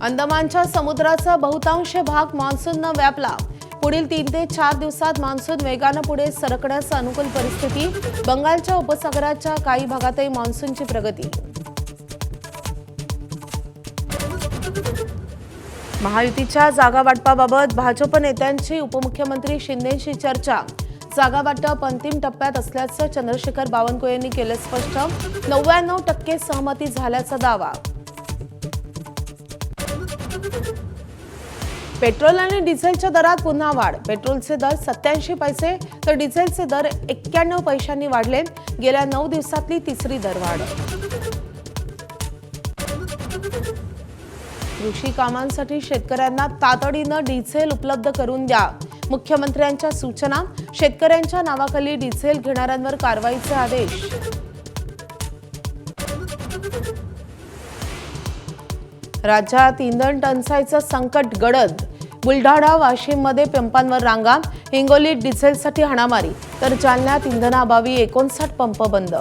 अंदमानच्या समुद्राचा बहुतांश भाग मान्सूननं व्यापला। पुढील 3 ते 4 दिवसात मान्सून वेगानं पुढे सरकण्याची अनुकूल परिस्थिती। बंगालच्या उपसागराच्या काही भागातही मान्सूनची प्रगती। महायुतीच्या जागा वाटपाबाबत भाजप नेत्यांची उपमुख्यमंत्री शिंदेंशी चर्चा। जागा वाटप अंतिम टप्प्यात असल्याचं चंद्रशेखर बावनकुळे यांनी केलं स्पष्ट। 99% सहमती झाल्याचा दावा। पेट्रोल आणि डिझेलच्या दरात पुन्हा वाढ। पेट्रोलचे दर 87 पैसे तर डिझेलचे दर 91 पैशांनी वाढले। गेल्या 9 दिवसातली तिसरी दरवाढ। कृषी कामांसाठी शेतकऱ्यांना तातडीनं डिझेल उपलब्ध करून द्या। मुख्यमंत्र्यांच्या सूचना। शेतकऱ्यांच्या नावाखाली डिझेल घेणाऱ्यांवर कारवाईचे आदेश। राज्यात इंधन टंचाईचं संकट गडद। बुलढाणा वाशिममध्ये पंपांवर रांगा। हिंगोलीत डिझेलसाठी हाणामारी तर जालन्यात इंधनाअभावी 59 पंप बंद।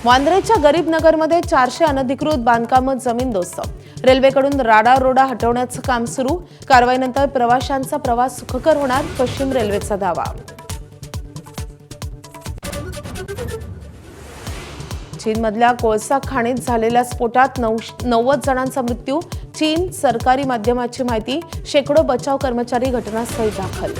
वांद्रेच्या गरीब नगरमध्ये 400 अनधिकृत बांधकामं जमीनदोस्त। रेल्वेकडून राडारोडा हटवण्याचं काम सुरू। कारवाईनंतर प्रवाशांचा प्रवास सुखकर होणार, पश्चिम रेल्वेचा दावा। चीनमधल्या कोळसा खाणीत झालेल्या स्फोटात 90 जणांचा मृत्यू। चीन सरकारी माध्यमाची माहिती। शेकडो बचाव कर्मचारी घटनास्थळी दाखल।